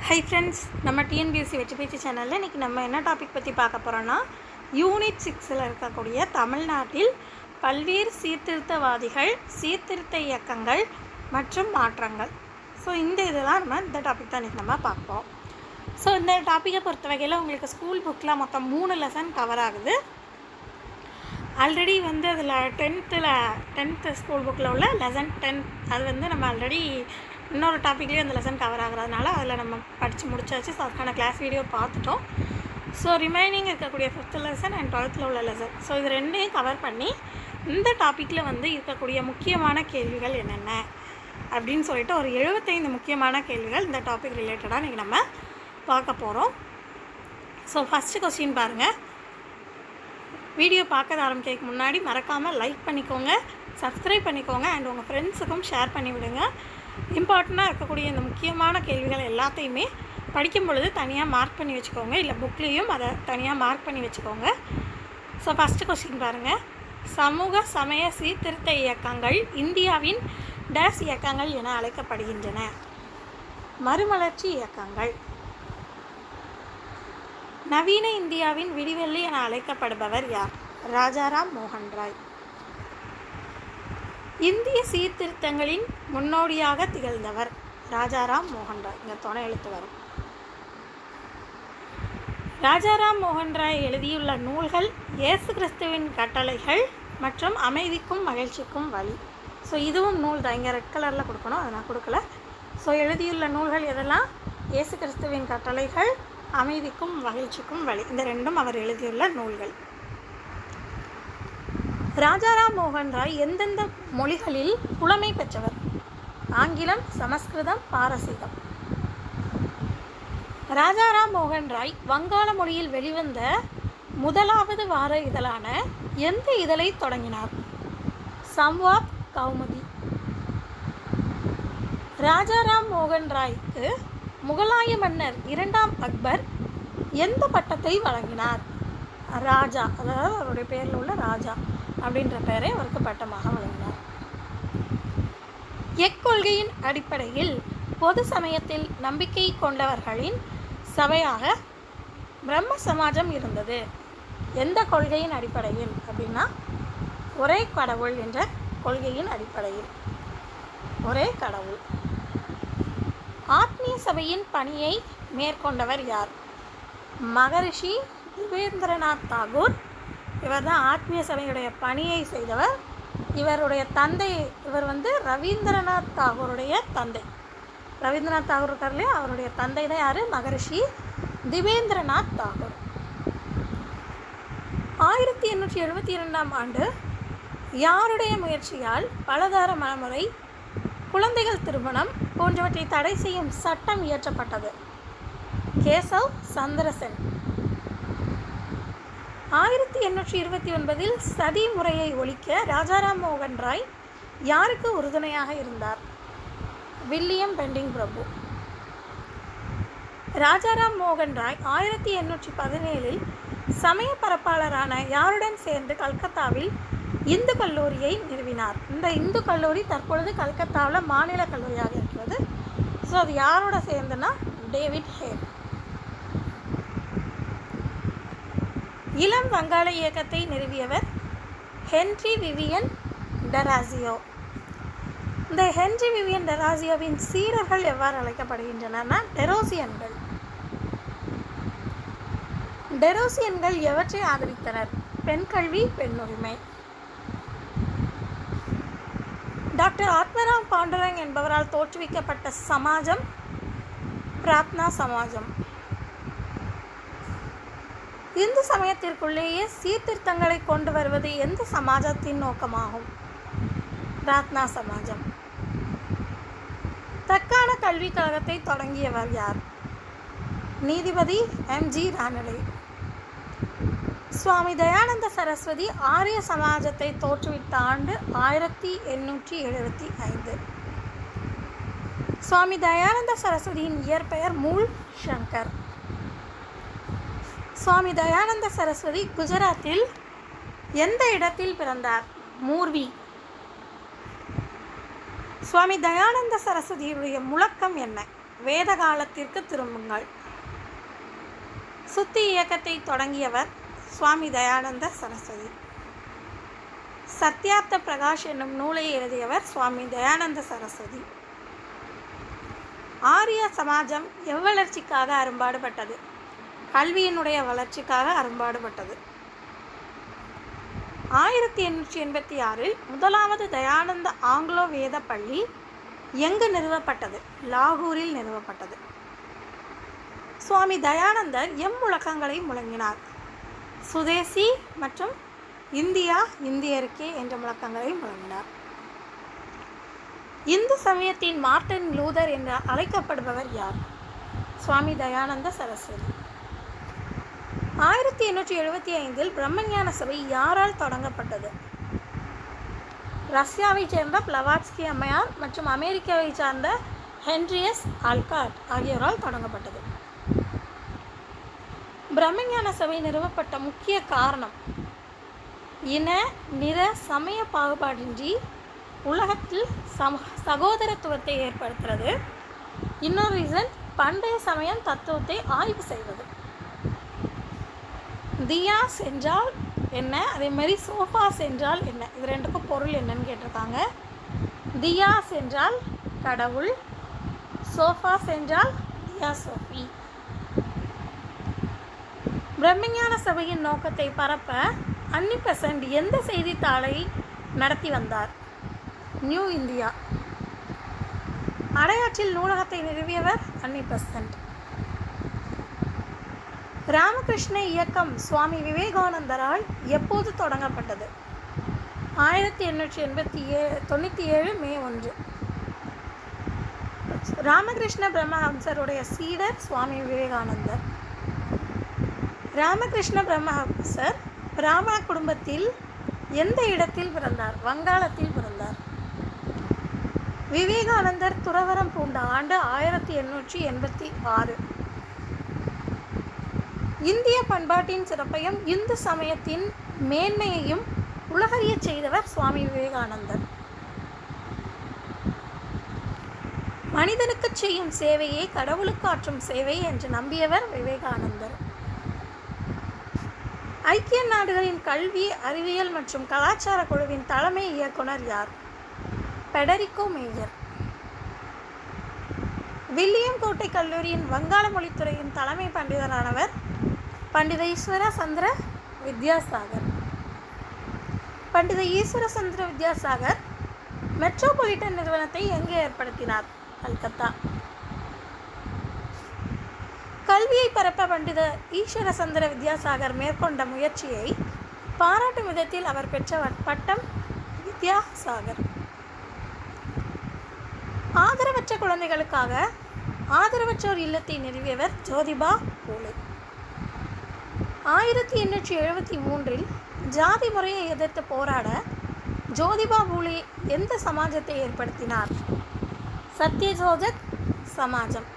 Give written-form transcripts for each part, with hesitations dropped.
Hi friends, நம்ம TNPSC வெற்றி பேச்சு சேனலில் இன்றைக்கி நம்ம என்ன டாபிக் பற்றி பார்க்க போகிறோன்னா, யூனிட் 6ல் இருக்கக்கூடிய தமிழ்நாட்டில் பல்வேறு சீர்திருத்தவாதிகள், சீர்திருத்த இயக்கங்கள் மற்றும் மாற்றங்கள். ஸோ இதெல்லாம் இந்த டாபிக் தான் இன்றைக்கி நம்ம பார்ப்போம். ஸோ இந்த டாப்பிக்கை பொறுத்த வகையில் உங்களுக்கு ஸ்கூல் புக்கில் மொத்தம் 3 லெசன் கவர் ஆகுது. ஆல்ரெடி அதில் 10th ஸ்கூல் புக்கில் உள்ள லெசன் 10 அது நம்ம ஆல்ரெடி இன்னொரு டாப்பிக்லேயே அந்த லெசன் கவர் ஆகிறதுனால அதில் நம்ம படித்து முடிச்சாச்சு. ஸோ அதுக்கான கிளாஸ் வீடியோ பார்த்துட்டோம். ஸோ ரிமைனிங் இருக்கக்கூடிய 5th லெசன் அண்ட் 12th உள்ள லெசன், ஸோ இது ரெண்டையும் கவர் பண்ணி இந்த டாப்பிக்கில் இருக்கக்கூடிய முக்கியமான கேள்விகள் என்னென்ன அப்படின்னு சொல்லிட்டு ஒரு 75 முக்கியமான கேள்விகள் இந்த டாபிக் ரிலேட்டடாக இன்றைக்கி நம்ம பார்க்க போகிறோம். ஸோ ஃபஸ்ட்டு கொஸ்டின் பாருங்கள். வீடியோ பார்க்க ஆரம்பிக்கிறதுக்கு முன்னாடி மறக்காமல் லைக் பண்ணிக்கோங்க, சப்ஸ்கிரைப் பண்ணிக்கோங்க அண்ட் உங்கள் ஃப்ரெண்ட்ஸுக்கும் ஷேர் பண்ணி விடுங்க. இம்பார்ட்டண்ட்டாக இருக்கக்கூடிய இந்த முக்கியமான கேள்விகள் எல்லாத்தையுமே படிக்கும் பொழுது தனியாக மார்க் பண்ணி வச்சுக்கோங்க, இல்லை புக்லேயும் அதை தனியாக மார்க் பண்ணி வச்சுக்கோங்க. ஸோ ஃபஸ்ட்டு கொஸ்டின் பாருங்கள். சமூக சமய சீர்திருத்த இயக்கங்கள் இந்தியாவின் டேஸ் இயக்கங்கள் என அழைக்கப்படுகின்றன. மறுமலர்ச்சி இயக்கங்கள். நவீன இந்தியாவின் விடிவெள்ளி என அழைக்கப்படுபவர் யார்? ராஜாராம் மோகன் ராய். இந்திய சீர்திருத்தங்களின் முன்னோடியாக திகழ்ந்தவர் ராஜாராம் மோகன் ராய். இங்கே துணை எழுத்து வரும். ராஜாராம் மோகன் ராய் எழுதியுள்ள நூல்கள் இயேசு கிறிஸ்துவின் கட்டளைகள் மற்றும் அமைதிக்கும் மகிழ்ச்சிக்கும் வழி. ஸோ இதுவும் நூல் தான், இங்கே ரெட் கலரில் கொடுக்கணும், அதை நான் கொடுக்கல. ஸோ எழுதியுள்ள நூல்கள் எதெல்லாம்? இயேசு கிறிஸ்துவின் கட்டளைகள், அமைதிக்கும் மகிழ்ச்சிக்கும் வழி. இந்த ரெண்டும் அவர் எழுதியுள்ள நூல்கள். ராஜாராம் மோகன் ராய் எந்தெந்த மொழிகளில் புலமை பெற்றவர்? ஆங்கிலம், சமஸ்கிருதம், பாரசீகம். ராஜாராம் மோகன் ராய் வங்காள மொழியில் வெளிவந்த முதலாவது வார இதழான எந்த இதழை தொடங்கினார்? சம்வாத் கௌமுதி. ராஜாராம் மோகன் ராய்க்கு முகலாய மன்னர் 2ஆம் அக்பர் எந்த பட்டத்தை வழங்கினார்? ராஜா, அதாவது அவருடைய பேரில் உள்ள ராஜா அப்படின்ற பெயரை அவருக்கு பட்டமாக வழங்கினார். எக்கொள்கையின் அடிப்படையில் பொது சமயத்தில் நம்பிக்கை கொண்டவர்களின் சபையாக பிரம்ம சமாஜம் இருந்தது. எந்த கொள்கையின் அடிப்படையில் அப்படின்னா, ஒரே கடவுள் என்ற கொள்கையின் அடிப்படையில். ஒரே கடவுள். ஆத்மீய சபையின் பணியை மேற்கொண்டவர் யார்? மகரிஷி திபேந்திரநாத் தாகூர். இவர் தான் ஆத்மீய சபையுடைய பணியை செய்தவர். இவருடைய தந்தை, இவர் ரவீந்திரநாத் தாகூருடைய தந்தை. ரவீந்திரநாத் தாகூர் இருக்கார் இல்லையா, அவருடைய தந்தை தான் யார்? மகரிஷி திபேந்திரநாத் தாகூர். 1872ஆம் ஆண்டு யாருடைய முயற்சியால் பலதார மணமுறை, குழந்தைகள் திருமணம் போன்றவற்றை தடை செய்யும் சட்டம் இயற்றப்பட்டது? கேசவ் சந்திர சென். 1829இல் சதி முறையை ஒழிக்க ராஜாராம் மோகன் ராய் யாருக்கு உறுதுணையாக இருந்தார்? வில்லியம் பெண்டிங் பிரபு. ராஜாராம் மோகன் ராய் 1817இல் சமய பரப்பாளரான யாருடன் சேர்ந்து கல்கத்தாவில் இந்து கல்லூரியை நிறுவினார்? இந்த இந்து கல்லூரி தற்பொழுது கல்கத்தாவில் மாநில கல்லூரியாக இருக்கிறது. ஸோ அது யாரோட சேர்ந்துன்னா டேவிட் ஹேல். இளம் வங்காள இயக்கத்தை நிறுவியவர் ஹென்றி விவியன் டெராசியோ. இந்த ஹென்றி விவியன் டெராசியோவின் சீடர்கள் எவ்வாறு அழைக்கப்படுகின்றன? டெரோசியன்கள். டெரோசியன்கள் எவற்றை ஆதரித்தனர்? பெண் கல்வி, பெண்ணுரிமை. டாக்டர் ஆத்மராம் பாண்டுரங் என்பவரால் தோற்றுவிக்கப்பட்ட சமாஜம் பிரார்த்தனா சமாஜம். இந்து சமயத்திற்குள்ளேயே சீர்திருத்தங்களை கொண்டு வருவது எந்த சமாஜத்தின் நோக்கமாகும்? பிரார்த்தனா சமாஜம். தக்கான கல்விக் கழகத்தை தொடங்கியவர் யார்? நீதிபதி எம்.ஜி. ரானடே. சுவாமி தயானந்த சரஸ்வதி ஆரிய சமாஜத்தை தோற்றுவித்த ஆண்டு 1875. சுவாமி தயானந்த சரஸ்வதியின் இயற்பெயர் மூல் சங்கர். சுவாமி தயானந்த சரஸ்வதி குஜராத்தில் எந்த இடத்தில் பிறந்தார்? மூர்வி. சுவாமி தயானந்த சரஸ்வதியுடைய முழக்கம் என்ன? வேத காலத்திற்கு திரும்புங்கள். சுத்தி இயக்கத்தை தொடங்கியவர் சுவாமி தயானந்த சரஸ்வதி. சத்யார்த்த பிரகாஷ் என்னும் நூலை எழுதியவர் சுவாமி தயானந்த சரஸ்வதி. ஆரிய சமாஜம் எவ்வளர்ச்சிக்காக அரும்பாடுபட்டது? கல்வியினுடைய வளர்ச்சிக்காக அரும்பாடுபட்டது. 1886 முதலாவது தயானந்த ஆங்கிலோ வேத பள்ளி எங்கு நிறுவப்பட்டது? லாகூரில் நிறுவப்பட்டது. சுவாமி தயானந்தர் முழக்கங்களை முழங்கினார். சுதேசி மற்றும் இந்தியா இந்தியருக்கே என்ற முழக்கங்களை முழங்கினார். இந்து சமயத்தின் மார்ட்டின் லூதர் என்று அழைக்கப்படுபவர் யார்? சுவாமி தயானந்த சரஸ்வதி. 1875 பிரம்மஞான சபை யாரால் தொடங்கப்பட்டது? ரஷ்யாவைச் சேர்ந்த பிளவாட்ஸ்கி அம்மையார் மற்றும் அமெரிக்காவை சார்ந்த ஹென்ரியஸ் ஆல்காட் ஆகியோரால் தொடங்கப்பட்டது. பிரம்மஞான சபை நிறுவப்பட்ட முக்கிய காரணம் இன நிற சமய பாகுபாடின்றி உலகத்தில் சகோதரத்துவத்தை ஏற்படுத்துறது. இன்னொரு ரீசன் பண்டைய சமயம் தத்துவத்தை ஆய்வு செய்வது. தியாஸ் என்றால் என்ன, அதே மாதிரி சோஃபாஸ் என்றால் என்ன, இது ரெண்டுக்கும் பொருள் என்னன்னு கேட்டிருக்காங்க. தியாஸ் என்றால் கடவுள், சோஃபாஸ் என்றால் தியாசோஃபி. பிரம்மஞான சபையின் நோக்கத்தை பரப்ப அன்னி பெசன்ட் எந்த செய்தித்தாளை நடத்தி வந்தார்? New India. அடையாற்றில் நூலகத்தை நிறுவியவர் அன்னி பெசன்ட். ராமகிருஷ்ண இயக்கம் சுவாமி விவேகானந்தரால் எப்போது தொடங்கப்பட்டது? 1897 மே 1. ராமகிருஷ்ண பிரம்மஹம்சருடைய சீடர் சுவாமி விவேகானந்தர். ராமகிருஷ்ண பிரம்மஹம்சர் பிராமண குடும்பத்தில் எந்த இடத்தில் பிறந்தார்? வங்காளத்தில் பிறந்தார். விவேகானந்தர் துறவரம் பூண்ட ஆண்டு 1886. இந்திய பண்பாட்டின் சிறப்பையும் இந்து சமயத்தின் மேன்மையையும் உலகறிய செய்தவர் சுவாமி விவேகானந்தர். மனிதனுக்கு செய்யும் சேவையை கடவுளுக்கு ஆற்றும் சேவை என்று நம்பியவர் விவேகானந்தர். ஐக்கிய நாடுகளின் கல்வி அறிவியல் மற்றும் கலாச்சார குழுவின் தலைமை இயக்குனர் யார்? பெடரிகோ மேயர். வில்லியம் கோட்டை கல்லூரியின் வங்காள மொழித்துறையின் தலைமை பண்டிதரானவர் பண்டித ஈஸ்வர சந்திர வித்யாசாகர். பண்டித ஈஸ்வர சந்திர வித்யாசாகர் மெட்ரோபாலிட்டன் நிறுவனத்தை எங்கு ஏற்படுத்தினார்? கல்கத்தா. கல்வியை பரப்ப பண்டித ஈஸ்வர சந்திர வித்யாசாகர் மேற்கொண்ட முயற்சியை பாராட்டும் விதத்தில் அவர் பெற்ற பட்டம் வித்யாசாகர். ஆதரவற்ற குழந்தைகளுக்காக ஆதரவற்றோர் இல்லத்தை நிறுவியவர் ஜோதிபா பூலே. 1873 ஜாதி முறையை எதிர்த்து போராட ஜோதிபா பூலே எந்த சமாஜத்தை ஏற்படுத்தினார்? சத்யசோதக் சமாஜம்.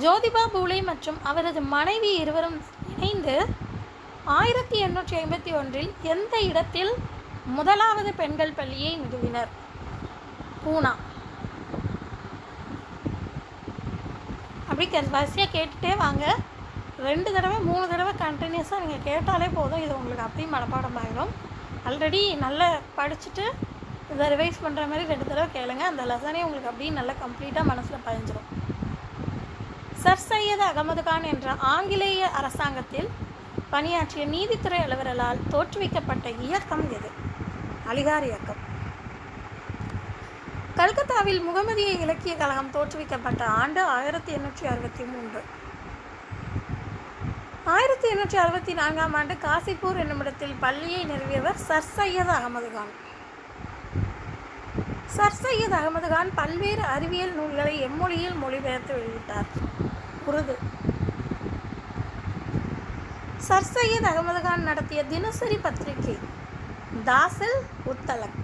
ஜோதிபா பூலே மற்றும் அவரது மனைவி இருவரும் இணைந்து 1851 எந்த இடத்தில் முதலாவது பெண்கள் பள்ளியை நிறுவினர்? பூனா. அப்படி வரிசையாக கேட்டுகிட்டே வாங்க. 2 தடவை 3 தடவை கண்டினியூஸாக நீங்கள் கேட்டாலே போதும். இது உங்களுக்கு அப்படியே மனப்பாடம் ஆகிடும். ஆல்ரெடி நல்லா படிச்சுட்டு இதை ரிவைஸ் பண்ணுற மாதிரி 2 தடவை கேளுங்க. அந்த லெசனே உங்களுக்கு அப்படியே நல்லா கம்ப்ளீட்டாக மனசில் பதிஞ்சிடும். சர் சையத் அகமது கான் என்ற ஆங்கிலேய அரசாங்கத்தில் பணியாற்றிய நீதித்துறை அலுவலரால் தோற்றுவிக்கப்பட்ட இயக்கம் எது? அலிகார் இயக்கம். கல்கத்தாவில் முகமதிய இலக்கிய கழகம் தோற்றுவிக்கப்பட்ட ஆண்டு 1863. 1864 ஆண்டு காசிப்பூர் என்னுமிடத்தில் பள்ளியை நிறுவியவர் சர் சையத் அகமது கான். சர் சையத் அகமது கான் பல்வேறு அறிவியல் நூல்களை எம்மொழியில் மொழிபெயர்த்து வெளியிட்டார். உருது. சர் சையத் அகமது கான் நடத்திய தினசரி பத்திரிகை தாசில் உத்தலக்.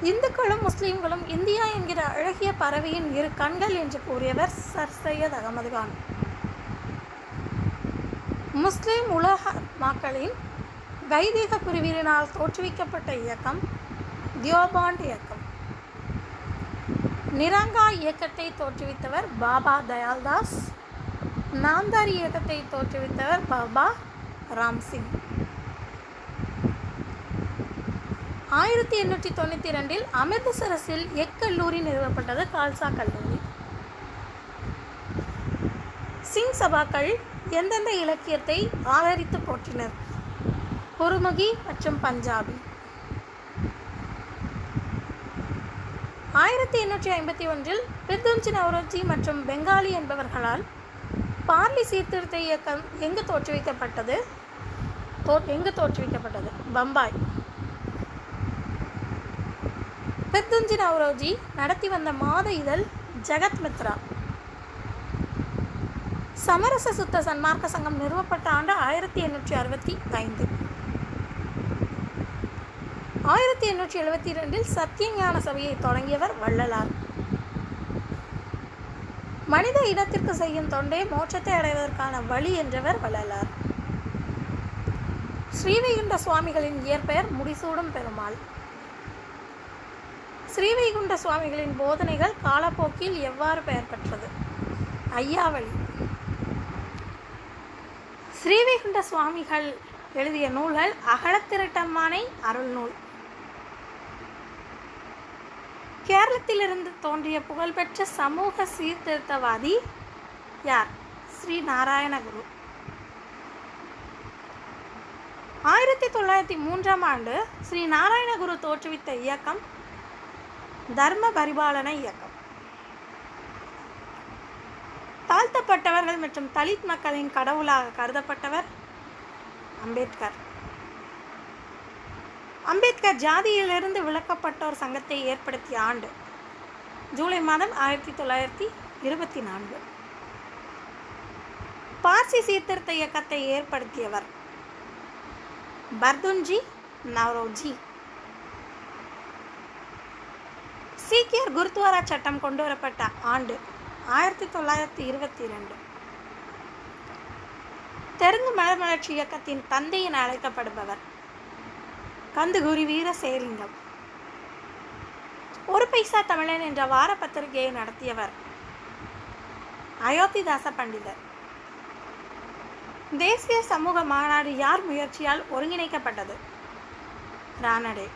இந்துக்களும் முஸ்லிம்களும் இந்தியா என்கிற அழகிய பறவையின் 2 கண்கள் என்று கூறியவர் சர் சையத் அகமது கான். முஸ்லிம் உலக மக்களின் வைதிக பிரிவினால் தோற்றுவிக்கப்பட்ட இயக்கம் தியோபாண்ட் இயக்கம். நிரங்கா இயக்கத்தை தோற்றுவித்தவர் பாபா தயால்தாஸ். நாம்தாரி இயக்கத்தை தோற்றுவித்தவர் பாபா ராம்சிங். 1892 அமிர்தசரஸில் கல்லூரி நிறுவப்பட்டது. கால்சா கல்லூரி. சிங் சபாக்கள் எந்தெந்த இலக்கியத்தை ஆதரித்து போற்றினர்? குருமுகி மற்றும் பஞ்சாபி. 1851 பிர்துஞ்சி நவ்ரோஜி மற்றும் பெங்காலி என்பவர்களால் பார்லி சீர்திருத்த இயக்கம் எங்கு தோற்றுவிக்கப்பட்டது? பம்பாய். பிர்துஞ்சி நவ்ரோஜி நடத்தி வந்த மாத இதழ் ஜகத் மித்ரா. சமரச சுத்த சன்மார்க்க சங்கம் நிறுவப்பட்ட ஆண்டு 1865. 1872 சத்தியஞான சபையை தொடங்கியவர் வள்ளலார். மனித இனத்திற்கு செய்யும் தொண்டே மோட்சத்தை அடைவதற்கான வழி என்றவர் வள்ளலார். ஸ்ரீவைகுண்ட சுவாமிகளின் இயற்பெயர் முடிசூடும் பெருமாள். ஸ்ரீவைகுண்ட சுவாமிகளின் போதனைகள் காலப்போக்கில் எவ்வாறு பெயர் பெற்றது? ஐயாவளி. ஸ்ரீவைகுண்ட சுவாமிகள் எழுதிய நூல்கள் அகலத்திரட்டம்மானை அருள் நூல். கேரளத்திலிருந்து தோன்றிய புகழ்பெற்ற சமூக சீர்திருத்தவாதி யார்? ஸ்ரீ நாராயணகுரு. 1903 ஆண்டு ஸ்ரீ நாராயணகுரு தோற்றுவித்த இயக்கம் தர்ம பரிபாலன இயக்கம். தாழ்த்தப்பட்டவர்கள் மற்றும் தலித் மக்களின் கடவுளாக கருதப்பட்டவர் அம்பேத்கர். அம்பேத்கர் ஜாதியிலிருந்து விலக்கப்பட்டோர் சங்கத்தை ஏற்படுத்திய ஆண்டு ஜூலை மாதம் 1924. பார்சி சீர்திருத்த இயக்கத்தை ஏற்படுத்தியவர் பர்துஞ்சி நவ்ரோஜி. சீக்கியர் குருத்வாரா சட்டம் கொண்டுவரப்பட்ட ஆண்டு 1922. தெலுங்கு மலர்மலர்ச்சி இயக்கத்தின் தந்தை என அழைக்கப்படுபவர் கந்துகுரி வீர சேலிங்கம். ஒரு பைசா தமிழன் என்ற வார பத்திரிகையை நடத்தியவர் அயோத்திதாச பண்டிதர். தேசிய சமூக மாநாடு யார் முயற்சியால் ஒருங்கிணைக்கப்பட்டது? ரானடே.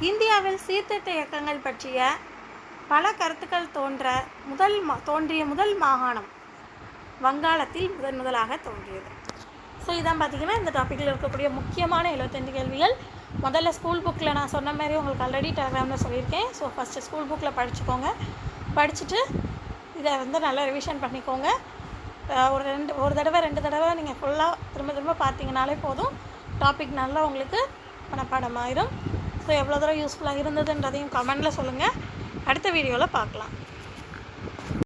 இந்தியாவில் சீர்திருத்த இயக்கங்கள் பற்றிய பல கருத்துக்கள் தோன்றிய முதல் மாகாணம் வங்காளத்தில் முதலாக தோன்றியது. ஸோ இதான் பார்த்திங்கன்னா இந்த டாப்பிக்கில் இருக்கக்கூடிய முக்கியமான 75 கேள்விகள். முதல்ல ஸ்கூல் புக்கில் நான் சொன்ன மாதிரி உங்களுக்கு ஆல்ரெடி டெலகிராமில் சொல்லியிருக்கேன். ஸோ ஃபஸ்ட்டு ஸ்கூல் புக்கில் படிச்சுக்கோங்க. படிச்சுட்டு இதை நல்லா ரிவிஷன் பண்ணிக்கோங்க. ஒரு தடவை 2 தடவை நீங்கள் ஃபுல்லாக திரும்ப பார்த்தீங்கனாலே போதும். டாபிக் நல்லா உங்களுக்கு மனப்பாடமாயிரும். ஸோ எவ்வளோ தூரம் யூஸ்ஃபுல்லாக இருந்ததுன்றதையும் கமெண்டில் சொல்லுங்கள். அடுத்த வீடியோவில் பார்க்கலாம்.